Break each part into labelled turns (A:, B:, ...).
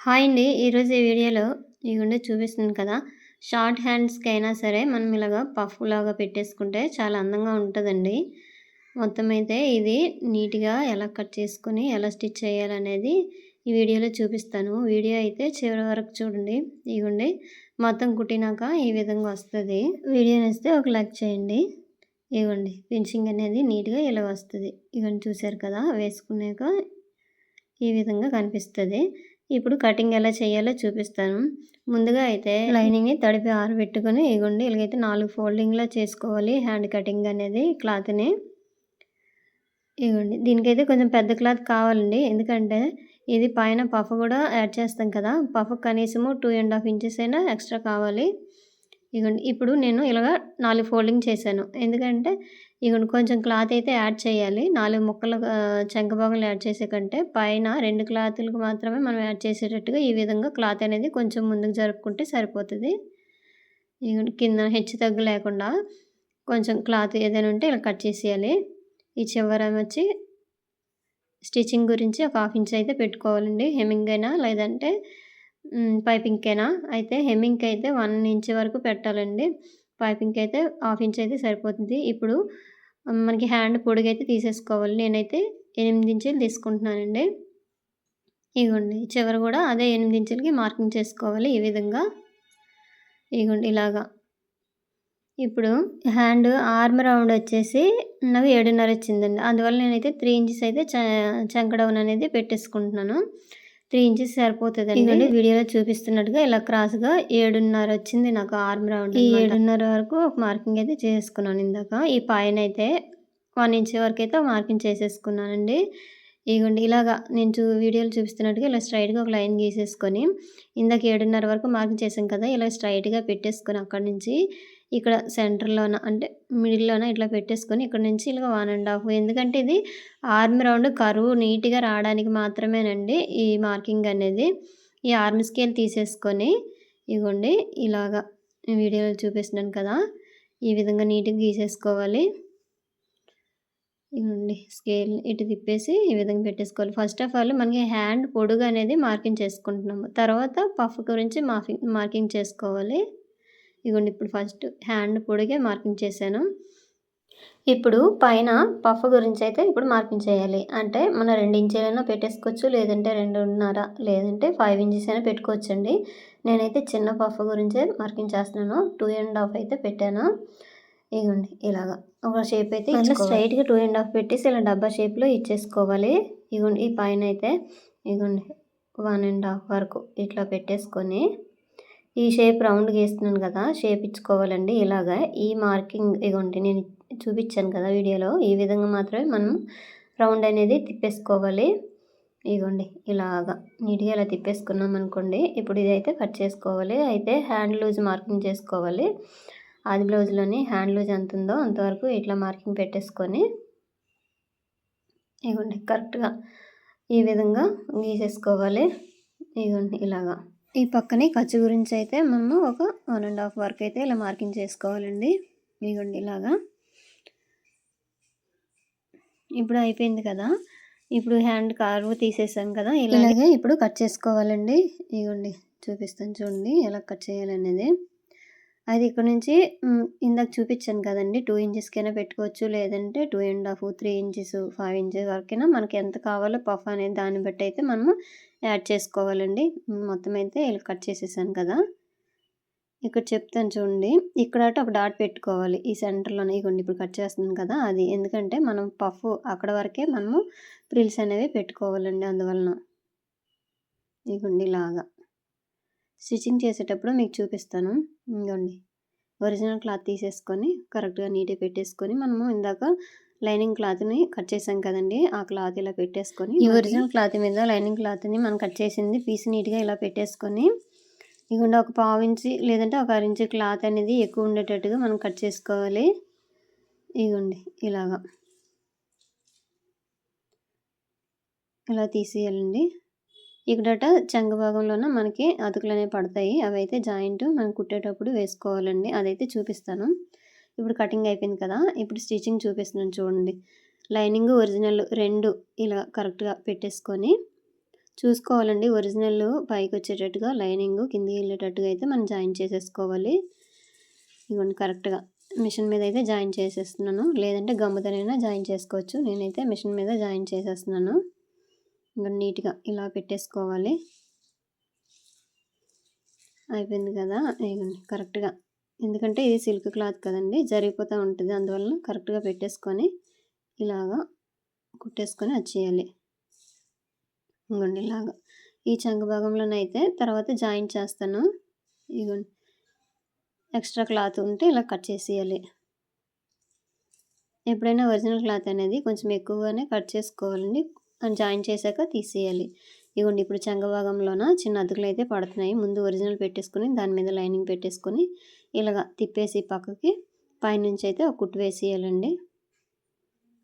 A: Hi అండి. ఈరోజు ఈ వీడియోలో ఇగోండి చూపిస్తున్నాను కదా! షార్ట్ హ్యాండ్స్‌కైనా సరే మనం ఇలాగా పఫ్‌లాగా పెట్టేసుకుంటే చాలా అందంగా ఉంటదండి. మొత్తం అయితే ఇది నీట్‌గా ఎలా కట్ చేసుకొని, ఎలా స్టిచ్ చేయాలనేది ఈ వీడియోలో చూపిస్తాను. వీడియో అయితే చివరి వరకు చూడండి. ఇగోండి మొత్తం కుట్టినాక ఈ విధంగా వస్తది. వీడియో నచ్చితే ఒక లైక్ చేయండి. ఇగోండి ఫినిషింగ్ అనేది నీట్‌గా ఇలా వస్తది. ఇగోండి చూసారు కదా! వేసుకున్నాక ఈ విధంగా కనిపిస్తది. ఇప్పుడు కటింగ్ ఎలా చేయాలో చూపిస్తాను. ముందుగా అయితే లైనింగ్‌ని తడిపి ఆరబెట్టుకొని ఇగోండి ఇలాగైతే 4 ఫోల్డింగ్‌లా చేసుకోవాలి హ్యాండ్ కటింగ్ అనేది క్లాత్‌ని. ఇగోండి దీనికైతే కొంచెం పెద్ద క్లాత్ కావాలండి. ఎందుకంటే ఇది పైన పఫ్ కూడా యాడ్ చేస్తాం కదా! పఫ్ కనీసము 2½ ఇంచెస్ అయినా ఎక్స్‌ట్రా కావాలి. ఇగోండి ఇప్పుడు నేను ఇలాగ 4 ఫోల్డింగ్ చేశాను. ఎందుకంటే ఇగోండి కొంచెం క్లాత్ అయితే యాడ్ చేయాలి. 4 ముక్కలు చంక భాగంలో యాడ్ చేసే కంటే పైన 2 క్లాతులకు మాత్రమే మనం యాడ్ చేసేటట్టుగా ఈ విధంగా క్లాత్ అనేది కొంచెం ముందుకు జరుపుకుంటే సరిపోతది. ఇగోండి కింద హెచ్చు తగ్గు లేకుండా కొంచెం క్లాత్ ఏదైనా ఉంటే ఇలా కట్ చేసేయాలి. ఈ చివరనొచ్చి స్టిచ్చింగ్ గురించి ఒక హాఫ్ ఇంచ్ అయితే పెట్టుకోవాలండి. హెమ్మింగ్ అయినా లేదంటే పైపింగ్‌కైనా. అయితే హెమ్మింగ్‌కి అయితే 1 ఇంచ్ వరకు పెట్టాలండి. పైపింగ్‌కి అయితే హాఫ్ ఇంచ్ అయితే సరిపోతుంది. ఇప్పుడు మనకి హ్యాండ్ పొడుగైతే తీసేసుకోవాలి. నేనైతే 8 ఇంచులు తీసుకుంటున్నానండి. ఇగోండి చివర కూడా అదే 8 ఇంచులకి మార్కింగ్ చేసుకోవాలి ఈ విధంగా. ఇగోండి ఇలాగా. ఇప్పుడు హ్యాండ్ ఆర్మ్ రౌండ్ వచ్చేసి నాకు 7.5 వచ్చిందండి. అందువల్ల నేనైతే 3 ఇంచెస్ అయితే చంక డౌన్ అనేది పెట్టేసుకుంటున్నాను. 3 ఇంచెస్ సరిపోతదండి. ఇదిగోండి వీడియోలో చూపిస్తున్నట్టుగా ఇలా క్రాస్‌గా 7.5 వచ్చింది నాకు ఆర్మ్ రౌండ్. ఈ 7.5 వరకు ఒక మార్కింగ్ అయితే చేసుకున్నాను ఇందాక. ఈ పైనైతే 1 ఇంచ్ వరకైతే మార్కింగ్ చేసేసుకున్నానండి. ఇగోండి ఇలాగా నేను వీడియోలో చూపిస్తున్నట్టుగా ఇలా స్ట్రెయిట్‌గా ఒక లైన్ గీసేసుకొని ఇందాక 7.5 వరకు మార్కింగ్ చేసాం కదా! ఇలా స్ట్రెయిట్‌గా పెట్టేసుకొని అక్కడి నుంచి ఇక్కడ సెంటర్‌లోన అంటే మిడిల్‌లోన ఇట్లా పెట్టేసుకొని ఇక్కడ నుంచి ఇలాగ 1½ ఎందుకంటే ఇది ఆర్మ్ రౌండ్ కర్వ్ నీట్‌గా రావడానికి మాత్రమేనండి ఈ మార్కింగ్ అనేది. ఈ ఆర్మ్ స్కేల్ తీసేసుకొని ఇగోండి ఇలాగా వీడియోలో చూపిస్తున్నాను కదా! ఈ విధంగా నీట్‌గా గీసేసుకోవాలి. ఇగోండి స్కేల్ ఇటు తిప్పేసి ఈ విధంగా పెట్టేసుకోవాలి. ఫస్ట్ ఆఫ్ ఆల్ మనకి హ్యాండ్ పొడుగు అనేది మార్కింగ్ చేసుకుంటున్నాము. తర్వాత పఫ్ గురించి మార్కింగ్ చేసుకోవాలి. ఇగోండి ఇప్పుడు ఫస్ట్ హ్యాండ్ పొడిగే మార్కింగ్ చేశాను. ఇప్పుడు పైన పఫ్ గురించి అయితే ఇప్పుడు మార్కింగ్ చేయాలి. అంటే మనం 2 ఇంచీలైనా పెట్టేసుకోవచ్చు. లేదంటే 2.5 లేదంటే 5 ఇంచెస్ అయినా పెట్టుకోవచ్చండి. నేనైతే చిన్న పఫ్ గురించే మార్కింగ్ చేస్తున్నాను. 2½ అయితే పెట్టాను. ఇగోండి ఇలాగా ఒక షేప్ అయితే ఇట్లా స్ట్రైట్‌గా 2½ పెట్టేసి ఇలా డబ్బా షేప్‌లో ఇచ్చేసుకోవాలి. ఇగోండి ఈ పైన అయితే ఇగోండి 1½ వరకు ఇట్లా పెట్టేసుకొని ఈ షేప్ రౌండ్ గీస్తున్నాను కదా! షేప్ ఇచ్చుకోవాలండి ఇలాగా. ఈ మార్కింగ్ ఇగోండి నేను చూపించాను కదా వీడియోలో. ఈ విధంగా మాత్రమే మనం రౌండ్ అనేది తిప్పేసుకోవాలి. ఇగోండి ఇలాగా నీట్‌గా ఇలా తిప్పేసుకున్నాం అనుకోండి. ఇప్పుడు ఇదైతే కట్ చేసుకోవాలి. అయితే హ్యాండ్ లూజ్ మార్కింగ్ చేసుకోవాలి. ఆది బ్లౌజ్‌లోని హ్యాండ్ లూజ్ ఎంత ఉందో అంతవరకు ఇట్లా మార్కింగ్ పెట్టేసుకొని ఇగోండి కరెక్ట్‌గా ఈ విధంగా గీసేసుకోవాలి. ఇగోండి ఇలాగా. ఈ పక్కనే ఖర్చు గురించి అయితే మనము ఒక 1½ వరకు అయితే ఇలా మార్కింగ్ చేసుకోవాలండి. ఇగోండి ఇలాగా. ఇప్పుడు అయిపోయింది కదా! ఇప్పుడు హ్యాండ్ కర్వ్ తీసేసాం కదా! ఇలాగే ఇప్పుడు కట్ చేసుకోవాలండి. ఇగోండి చూపిస్తాను చూడండి ఎలా కట్ చేయాలనేది. అది ఇక్కడ నుంచి ఇందాక చూపించాను కదండీ 2 ఇంచెస్‌కైనా పెట్టుకోవచ్చు. లేదంటే 2½ 3 ఇంచెస్ 5 ఇంచెస్ వరకైనా మనకి ఎంత కావాలో పఫ్ అనేది దాన్ని బట్టి అయితే మనము యాడ్ చేసుకోవాలండి. మొత్తం అయితే ఇలా కట్ చేసేసాను కదా! ఇక్కడ చెప్తాను చూడండి. ఇక్కడట ఒక డాట్ పెట్టుకోవాలి. ఈ సెంటర్‌లోనే ఇగోండి ఇప్పుడు కట్ చేస్తున్నాను కదా! అది. ఎందుకంటే మనం పఫ్ అక్కడ వరకే మనము ఫ్రిల్స్ అనేవి పెట్టుకోవాలండి అందువలన. ఇగోండి ఇలాగా. స్టిచ్చింగ్ చేసేటప్పుడు మీకు చూపిస్తాను. ఇగోండి ఒరిజినల్ క్లాత్ తీసేసుకొని కరెక్ట్‌గా నీట్‌గా పెట్టేసుకొని మనము ఇందాక లైనింగ్ క్లాత్‌ని కట్ చేసాం కదండీ! ఆ క్లాత్ ఇలా పెట్టేసుకొని ఈ ఒరిజినల్ క్లాత్ మీద లైనింగ్ క్లాత్‌ని మనం కట్ చేసింది పీస్ నీట్‌గా ఇలా పెట్టేసుకొని ఇగోండి ఒక 1/2 ఇంచ్ లేదంటే ఒక 1/2 ఇంచ్ క్లాత్ అనేది ఎక్కువ ఉండేటట్టుగా మనం కట్ చేసుకోవాలి. ఇగోండి ఇలాగా. ఇలా తీసేయాలండి. ఇక్కడట చంక భాగంలోన మనకి అతుకులనేవి పడతాయి. అవైతే జాయింట్ మనం కుట్టేటప్పుడు వేసుకోవాలండి. అదైతే చూపిస్తాను. ఇప్పుడు కటింగ్ అయిపోయింది కదా! ఇప్పుడు స్టిచ్చింగ్ చూపిస్తున్నాను చూడండి. లైనింగ్, ఒరిజినల్ 2 ఇలా కరెక్ట్‌గా పెట్టేసుకొని చూసుకోవాలండి. ఒరిజినల్ పైకొచ్చేటట్టుగా లైనింగ్ కిందకి వెళ్ళేటట్టుగా అయితే మనం జాయిన్ చేసేసుకోవాలి. ఇదిగోండి కరెక్ట్‌గా మిషన్ మీద అయితే జాయిన్ చేసేస్తున్నాను. లేదంటే గమ్ముతోనైనా జాయిన్ చేసుకోవచ్చు. నేనైతే మిషన్ మీద జాయిన్ చేసేస్తున్నాను. ఇంక నీట్‌గా ఇలా పెట్టేసుకోవాలి. అయిపోయింది కదా! ఇదిగోండి కరెక్ట్‌గా. ఎందుకంటే ఇది సిల్క్ క్లాత్ కదండీ! జరిగిపోతూ ఉంటది. అందువలన కరెక్ట్‌గా పెట్టేసుకొని ఇలాగా కుట్టేసుకొని వచ్చేయాలి. ఇదిగోండి ఇలాగా. ఈ చంక భాగంలోనైతే తర్వాత జాయిన్ చేస్తాను. ఇదిగోండి ఎక్స్ట్రా క్లాత్ ఉంటే ఇలా కట్ చేసేయాలి. ఎప్పుడైనా ఒరిజినల్ క్లాత్ అనేది కొంచెం ఎక్కువగానే కట్ చేసుకోవాలండి. జాయిన్ చేశాక తీసేయాలి. ఇదిగోండి ఇప్పుడు చంక భాగంలోన చిన్న అతుకులైతే పడుతున్నాయి. ముందు ఒరిజినల్ పెట్టేసుకొని దాని మీద లైనింగ్ పెట్టేసుకొని ఇలాగ తిప్పేసి పక్కకి పైనుంచి అయితే ఒక కుట్టు వేసేయాలండి.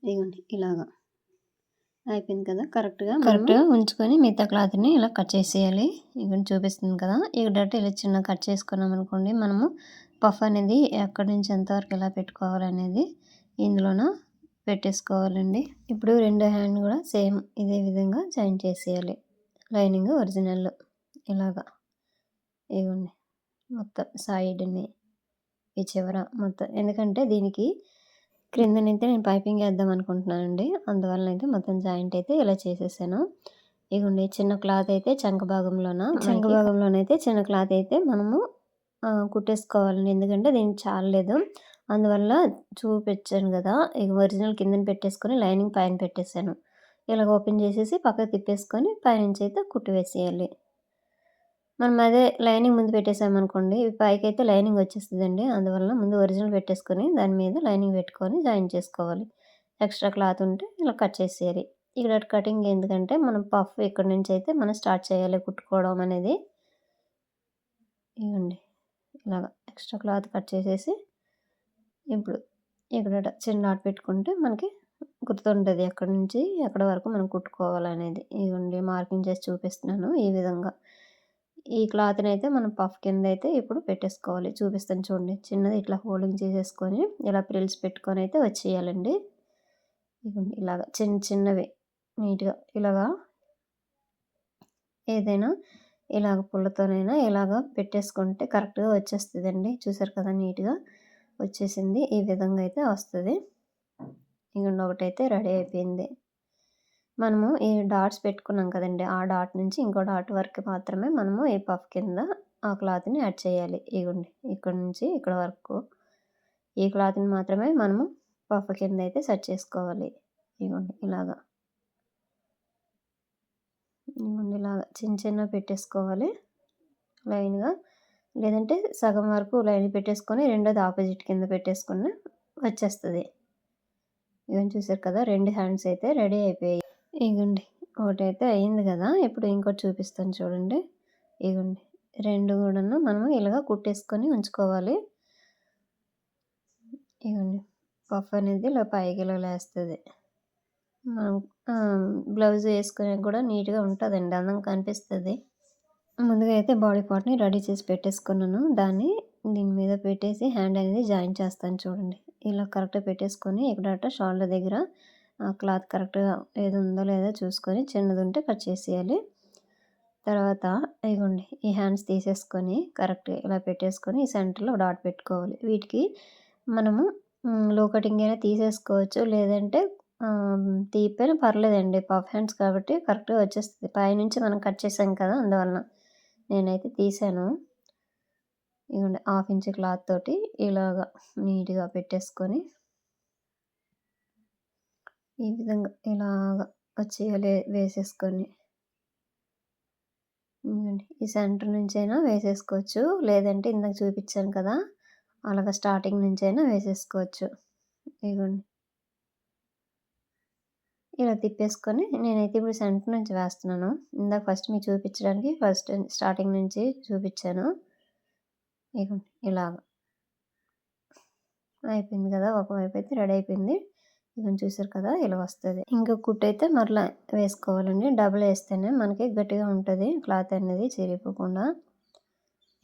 A: ఇదిగోండి ఇలాగా. అయిపోయింది కదా! కరెక్ట్‌గా ఉంచుకొని మిగతా క్లాత్‌ని ఇలా కట్ చేసేయాలి. ఇదిగోండి చూపిస్తుంది కదా! ఇక్కడ ఇలా చిన్నగా కట్ చేసుకున్నామనుకోండి మనము పఫ్ అనేది ఎక్కడి నుంచి ఎంతవరకు ఎలా పెట్టుకోవాలనేది ఇందులోన పెట్టేసుకోవాలండి. ఇప్పుడు రెండో హ్యాండ్ కూడా సేమ్ ఇదే విధంగా జాయిన్ చేసేయాలి. లైనింగ్ ఒరిజినల్ ఇలాగా. ఇదిగోండి మొత్తం సైడ్‌ని ఈ చివర మొత్తం ఎందుకంటే దీనికి క్రిందనైతే నేను పైపింగ్ ఏద్దాం అనుకుంటున్నానండి. అందువలనైతే మొత్తం జాయింట్ అయితే ఇలా చేసేసాను. ఇదిగోండి చిన్న క్లాత్ అయితే చంక భాగంలోనైతే చిన్న క్లాత్ అయితే మనము కుట్టేసుకోవాలండి. ఎందుకంటే దీనికి చాలలేదు. అందువల్ల చూపించాను కదా! ఇక ఒరిజినల్ కిందన పెట్టేసుకొని లైనింగ్ పైన పెట్టేసాను. ఇలాగ ఓపెన్ చేసేసి పక్కకు తిప్పేసుకొని పైనుంచి అయితే కుట్టు వేసేయాలి. మనం అదే లైనింగ్ ముందు పెట్టేసామనుకోండి పైకైతే లైనింగ్ వచ్చేస్తుందండి. అందువలన ముందు ఒరిజినల్ పెట్టేసుకొని దాని మీద లైనింగ్ పెట్టుకొని జాయిన్ చేసుకోవాలి. ఎక్స్ట్రా క్లాత్ ఉంటే ఇలా కట్ చేసేయాలి. ఇక్కడ కటింగ్ ఎందుకంటే మనం పఫ్ ఇక్కడి నుంచి అయితే మనం స్టార్ట్ చేయాలి కుట్టుకోవడం అనేది. ఇవ్వండి ఇలాగ ఎక్స్ట్రా క్లాత్ కట్ చేసేసి ఇప్పుడు ఇక్కడ చిన్న డాట్ పెట్టుకుంటే మనకి గుర్తుంటుంది ఎక్కడి నుంచి ఎక్కడి వరకు మనం కుట్టుకోవాలనేది. ఇవ్వండి మార్కింగ్ చేసి చూపిస్తున్నాను ఈ విధంగా. ఈ క్లాత్‌ని అయితే మనం పఫ్ కింద అయితే ఇప్పుడు పెట్టేసుకోవాలి. చూపిస్తాను చూడండి. చిన్నది ఇట్లా ఫోల్డింగ్ చేసేసుకొని ఇలా ప్రిల్స్ పెట్టుకొని అయితే వచ్చేయాలండి. ఇదిగోండి ఇలాగ చిన్న చిన్నవి నీట్‌గా ఇలాగా ఏదైనా ఇలాగ పుల్లతోనైనా ఇలాగ పెట్టేసుకుంటే కరెక్ట్‌గా వచ్చేస్తదండి. చూసారు కదా నీట్‌గా వచ్చేసింది. ఈ విధంగా అయితే వస్తది. ఇదిగోండి ఒకటైతే రెడీ అయిపోయింది. మనము ఈ డాట్స్ పెట్టుకున్నాం కదండీ! ఆ డాట్ నుంచి ఇంకో డాట్ వరకు మాత్రమే మనము ఈ పఫ్ కింద ఆ క్లాత్‌ని యాడ్ చేయాలి. ఇగోండి ఇక్కడి నుంచి ఇక్కడ వరకు ఈ క్లాత్‌ని మాత్రమే మనము పఫ్ కింద అయితే సెట్ చేసుకోవాలి. ఇగోండి ఇలాగా. ఇగోండి ఇలాగా చిన్న చిన్నవి పెట్టేసుకోవాలి లైన్‌గా. లేదంటే సగం వరకు లైన్ పెట్టేసుకొని రెండోది ఆపోజిట్ కింద పెట్టేసుకున్న వచ్చేస్తది. ఇగోండి చూసారు కదా! 2 హ్యాండ్స్ అయితే రెడీ అయిపోయాయి. ఇగోండి ఒకటైతే అయింది కదా! ఇప్పుడు ఇంకోటి చూపిస్తాను చూడండి. ఇగోండి 2 కూడాను మనము ఇలాగ కుట్టేసుకొని ఉంచుకోవాలి. ఇగోండి పఫ్ అనేది ఇలా పైకి ఇలా లేస్తది. మనం బ్లౌజ్ వేసుకునేకి కూడా నీట్‌గా ఉంటదండి. అందంగా కనిపిస్తది. ముందుగా అయితే బాడీ పార్ట్‌ని రెడీ చేసి పెట్టేసుకున్నాను. దాన్ని దీని మీద పెట్టేసి హ్యాండ్ అనేది జాయిన్ చేస్తాను చూడండి. ఇలా కరెక్ట్‌గా పెట్టేసుకొని ఇక్కడ షోల్డర్ దగ్గర క్లాత్ కరెక్ట్‌గా ఏది ఉందో లేదో చూసుకొని చిన్నదుంటే కట్ చేసేయాలి. తర్వాత ఇగోండి ఈ హ్యాండ్స్ తీసేసుకొని కరెక్ట్‌గా ఇలా పెట్టేసుకొని ఈ సెంటర్‌లో డాట్ పెట్టుకోవాలి. వీటికి మనము లో కటింగ్ అయినా తీసేసుకోవచ్చు. లేదంటే తీయకపోయినా పర్లేదండి. పఫ్ హ్యాండ్స్ కాబట్టి కరెక్ట్‌గా వచ్చేస్తది. పైనుంచి మనం కట్ చేసాం కదా! అందువలన. నేనైతే తీసాను. ఇగోండి 1/2 ఇంచ్ క్లాత్ తోటి ఇలాగా నీట్‌గా పెట్టేసుకొని ఈ విధంగా ఇలాగా వచ్చేయాలి వేసేసుకొని. ఇదిగోండి ఈ సెంటర్ నుంచైనా వేసేసుకోవచ్చు. లేదంటే ఇందాక చూపించాను కదా! అలాగా స్టార్టింగ్ నుంచైనా వేసేసుకోవచ్చు. ఇదిగోండి. ఇలా తిప్పేసుకొని నేనైతే ఇప్పుడు సెంటర్ నుంచి వేస్తున్నాను. ఇందాక ఫస్ట్ మీకు చూపించడానికి స్టార్టింగ్ నుంచి చూపించాను. ఇదిగోండి ఇలాగ. అయిపోయింది కదా! ఒకవైపు అయితే రెడీ అయిపోయింది. ఇదిగోండి చూసారు కదా! ఇలా వస్తది. ఇంకో కుట్టయితే మరలా వేసుకోవాలండి. డబుల్ వేస్తేనే మనకి గట్టిగా ఉంటది క్లాత్ అనేది చిరిగిపోకుండా.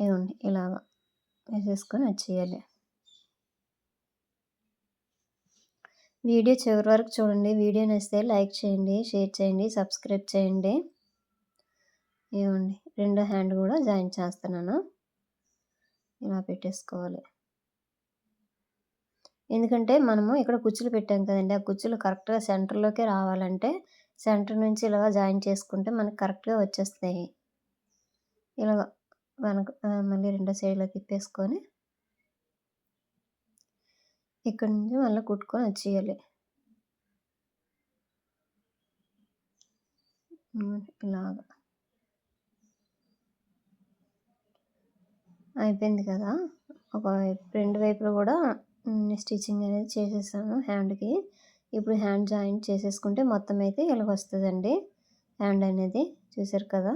A: ఇదిగోండి ఇలాగ వేసేసుకొని వచ్చేయాలి. వీడియో చివరి వరకు చూడండి. వీడియో నచ్చితే లైక్ చేయండి, షేర్ చేయండి, సబ్స్క్రైబ్ చేయండి. ఇగోండి రెండో హ్యాండ్ కూడా జాయిన్ చేస్తున్నాను. ఇలా పెట్టేసుకోవాలి. ఎందుకంటే మనము ఇక్కడ కుచ్చులు పెట్టాం కదండీ! ఆ కుచ్చులు కరెక్ట్‌గా సెంటర్‌లోకే రావాలంటే సెంటర్ నుంచి ఇలాగ జాయిన్ చేసుకుంటే మనకు కరెక్ట్‌గా వచ్చేస్తాయి. ఇలాగ మళ్ళీ రెండో సైడ్‌లో తిప్పేసుకొని ఇక్కడి నుంచి మళ్ళీ కుట్టుకొని వచ్చేయాలి. ఇలాగ. అయిపోయింది కదా! రెండు వైపులు కూడా స్టిచ్చింగ్ అనేది చేసేసాను హ్యాండ్‌కి. ఇప్పుడు హ్యాండ్ జాయింట్ చేసేసుకుంటే మొత్తం అయితే ఇలాగొస్తదండి హ్యాండ్ అనేది. చూసారు కదా!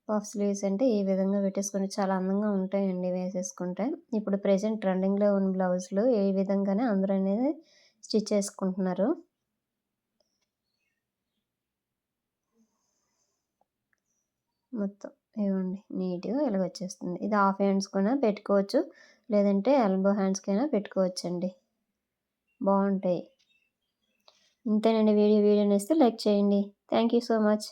A: పఫ్ స్లీవ్స్ అంటే ఈ విధంగా పెట్టేసుకొని చాలా అందంగా ఉంటాయండి వేసేసుకుంటే. ఇప్పుడు ప్రెజెంట్ ట్రెండింగ్‌లో ఉన్న బ్లౌజులు ఈ విధంగానే అందరూ అనేది స్టిచ్ చేసుకుంటున్నారు. మొత్తం ఇగోండి నీట్‌గా ఇలాగొచ్చేస్తుంది. ఇది హాఫ్ హ్యాండ్స్‌కైనా పెట్టుకోవచ్చు. లేదంటే ఎల్బో హ్యాండ్స్‌కైనా పెట్టుకోవచ్చండి. బావుంటాయి. ఇంతేనండి వీడియో. వీడియో నచ్చితే లైక్ చేయండి. Thank you so much.